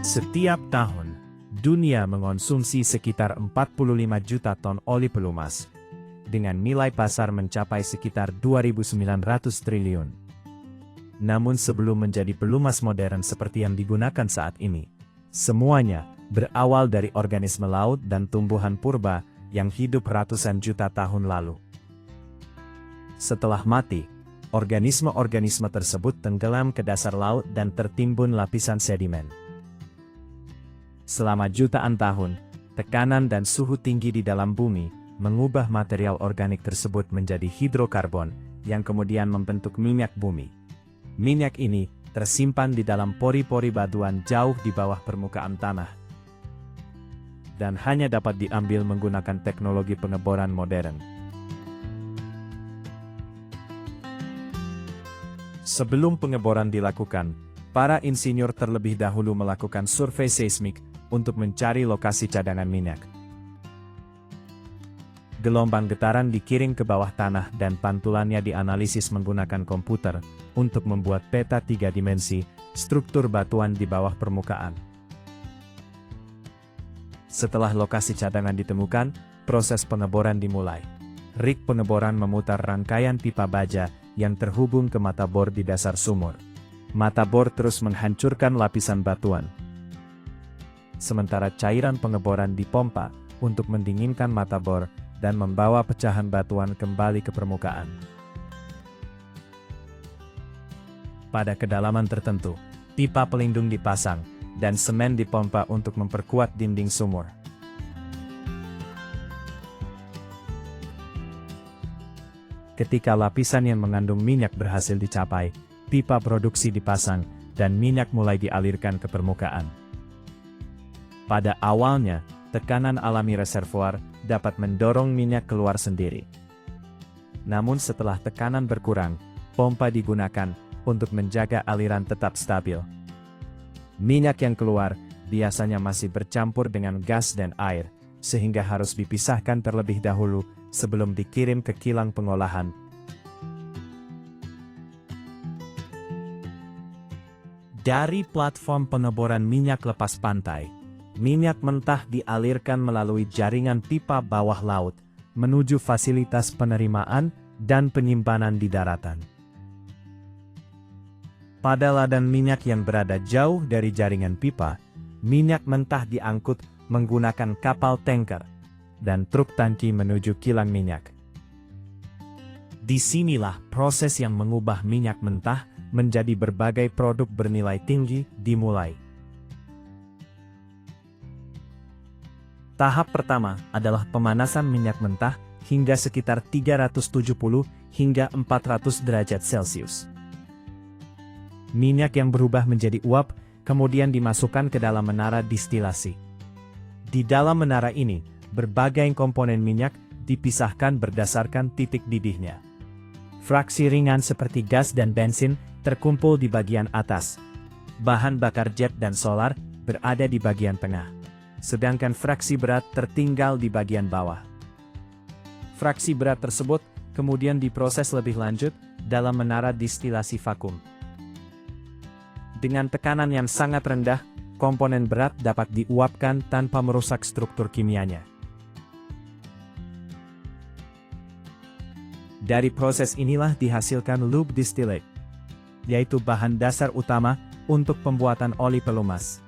Setiap tahun, dunia mengonsumsi sekitar 45 juta ton oli pelumas, dengan nilai pasar mencapai sekitar 2.900 triliun. Namun sebelum menjadi pelumas modern seperti yang digunakan saat ini, semuanya berawal dari organisme laut dan tumbuhan purba yang hidup ratusan juta tahun lalu. Setelah mati, organisme-organisme tersebut tenggelam ke dasar laut dan tertimbun lapisan sedimen. Selama jutaan tahun, tekanan dan suhu tinggi di dalam bumi mengubah material organik tersebut menjadi hidrokarbon yang kemudian membentuk minyak bumi. Minyak ini tersimpan di dalam pori-pori batuan jauh di bawah permukaan tanah dan hanya dapat diambil menggunakan teknologi pengeboran modern. Sebelum pengeboran dilakukan, para insinyur terlebih dahulu melakukan survei seismik untuk mencari lokasi cadangan minyak. Gelombang getaran dikirim ke bawah tanah dan pantulannya dianalisis menggunakan komputer untuk membuat peta 3 dimensi struktur batuan di bawah permukaan. Setelah lokasi cadangan ditemukan, proses pengeboran dimulai. Rig pengeboran memutar rangkaian pipa baja yang terhubung ke mata bor di dasar sumur. Mata bor terus menghancurkan lapisan batuan. Sementara cairan pengeboran dipompa untuk mendinginkan mata bor dan membawa pecahan batuan kembali ke permukaan. Pada kedalaman tertentu, pipa pelindung dipasang, dan semen dipompa untuk memperkuat dinding sumur. Ketika lapisan yang mengandung minyak berhasil dicapai, pipa produksi dipasang, dan minyak mulai dialirkan ke permukaan. Pada awalnya, tekanan alami reservoir dapat mendorong minyak keluar sendiri. Namun setelah tekanan berkurang, pompa digunakan untuk menjaga aliran tetap stabil. Minyak yang keluar biasanya masih bercampur dengan gas dan air, sehingga harus dipisahkan terlebih dahulu sebelum dikirim ke kilang pengolahan. Dari platform pengeboran minyak lepas pantai, minyak mentah dialirkan melalui jaringan pipa bawah laut menuju fasilitas penerimaan dan penyimpanan di daratan. Pada ladang minyak yang berada jauh dari jaringan pipa, minyak mentah diangkut menggunakan kapal tanker dan truk tangki menuju kilang minyak. Disinilah proses yang mengubah minyak mentah menjadi berbagai produk bernilai tinggi dimulai. Tahap pertama adalah pemanasan minyak mentah hingga sekitar 370 hingga 400 derajat Celcius. Minyak yang berubah menjadi uap kemudian dimasukkan ke dalam menara distilasi. Di dalam menara ini, berbagai komponen minyak dipisahkan berdasarkan titik didihnya. Fraksi ringan seperti gas dan bensin terkumpul di bagian atas. Bahan bakar jet dan solar berada di bagian tengah. Sedangkan fraksi berat tertinggal di bagian bawah. Fraksi berat tersebut kemudian diproses lebih lanjut dalam menara distilasi vakum. Dengan tekanan yang sangat rendah, komponen berat dapat diuapkan tanpa merusak struktur kimianya. Dari proses inilah dihasilkan lube distillate, yaitu bahan dasar utama untuk pembuatan oli pelumas.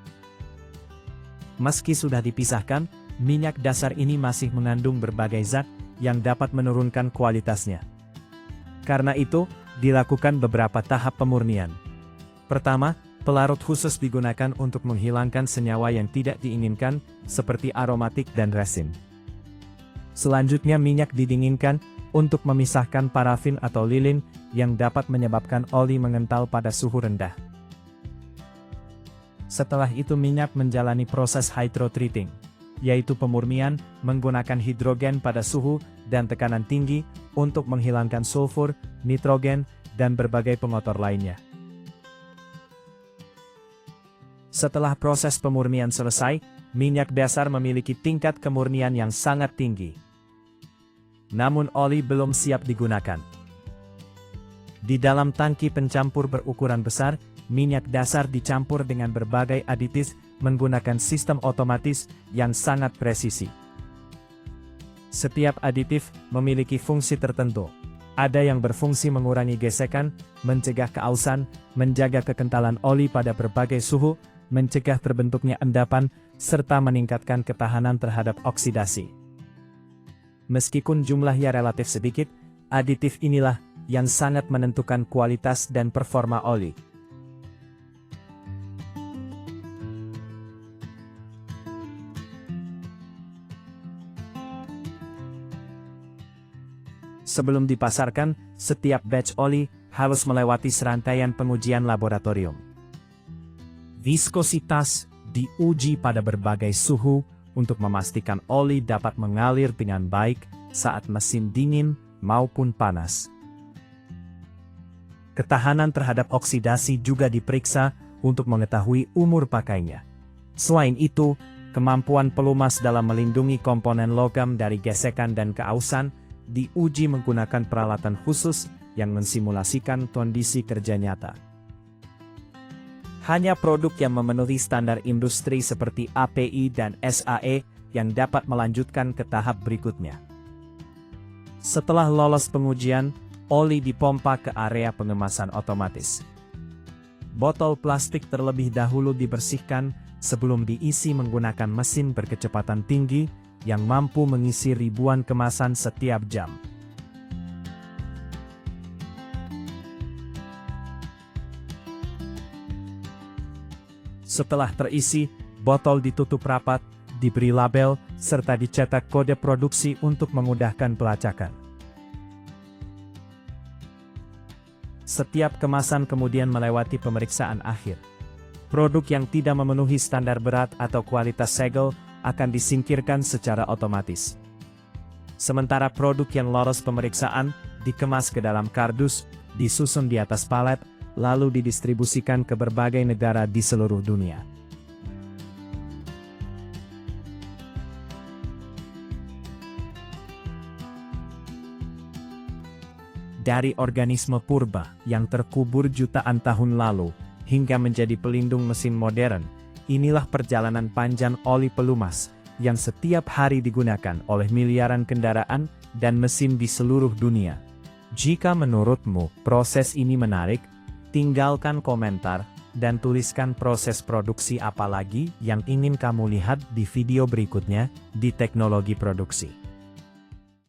Meski sudah dipisahkan, minyak dasar ini masih mengandung berbagai zat yang dapat menurunkan kualitasnya. Karena itu, dilakukan beberapa tahap pemurnian. Pertama, pelarut khusus digunakan untuk menghilangkan senyawa yang tidak diinginkan, seperti aromatik dan resin. Selanjutnya minyak didinginkan untuk memisahkan parafin atau lilin yang dapat menyebabkan oli mengental pada suhu rendah. Setelah itu minyak menjalani proses hydrotreating, yaitu pemurnian menggunakan hidrogen pada suhu dan tekanan tinggi untuk menghilangkan sulfur, nitrogen, dan berbagai pengotor lainnya. Setelah proses pemurnian selesai, minyak dasar memiliki tingkat kemurnian yang sangat tinggi. Namun oli belum siap digunakan. Di dalam tangki pencampur berukuran besar, minyak dasar dicampur dengan berbagai aditif menggunakan sistem otomatis yang sangat presisi. Setiap aditif memiliki fungsi tertentu. Ada yang berfungsi mengurangi gesekan, mencegah keausan, menjaga kekentalan oli pada berbagai suhu, mencegah terbentuknya endapan, serta meningkatkan ketahanan terhadap oksidasi. Meskipun jumlahnya relatif sedikit, aditif inilah yang sangat menentukan kualitas dan performa oli. Sebelum dipasarkan, setiap batch oli harus melewati serangkaian pengujian laboratorium. Viskositas diuji pada berbagai suhu untuk memastikan oli dapat mengalir dengan baik saat mesin dingin maupun panas. Ketahanan terhadap oksidasi juga diperiksa untuk mengetahui umur pakainya. Selain itu, kemampuan pelumas dalam melindungi komponen logam dari gesekan dan keausan diuji menggunakan peralatan khusus yang mensimulasikan kondisi kerja nyata. Hanya produk yang memenuhi standar industri seperti API dan SAE yang dapat melanjutkan ke tahap berikutnya. Setelah lolos pengujian, oli dipompa ke area pengemasan otomatis. Botol plastik terlebih dahulu dibersihkan sebelum diisi menggunakan mesin berkecepatan tinggi yang mampu mengisi ribuan kemasan setiap jam. Setelah terisi, botol ditutup rapat, diberi label, serta dicetak kode produksi untuk memudahkan pelacakan. Setiap kemasan kemudian melewati pemeriksaan akhir. Produk yang tidak memenuhi standar berat atau kualitas segel akan disingkirkan secara otomatis. Sementara produk yang lolos pemeriksaan dikemas ke dalam kardus, disusun di atas palet, lalu didistribusikan ke berbagai negara di seluruh dunia. Dari organisme purba yang terkubur jutaan tahun lalu hingga menjadi pelindung mesin modern, inilah perjalanan panjang oli pelumas yang setiap hari digunakan oleh miliaran kendaraan dan mesin di seluruh dunia. Jika menurutmu proses ini menarik, tinggalkan komentar dan tuliskan proses produksi apa lagi yang ingin kamu lihat di video berikutnya di Teknologi Produksi.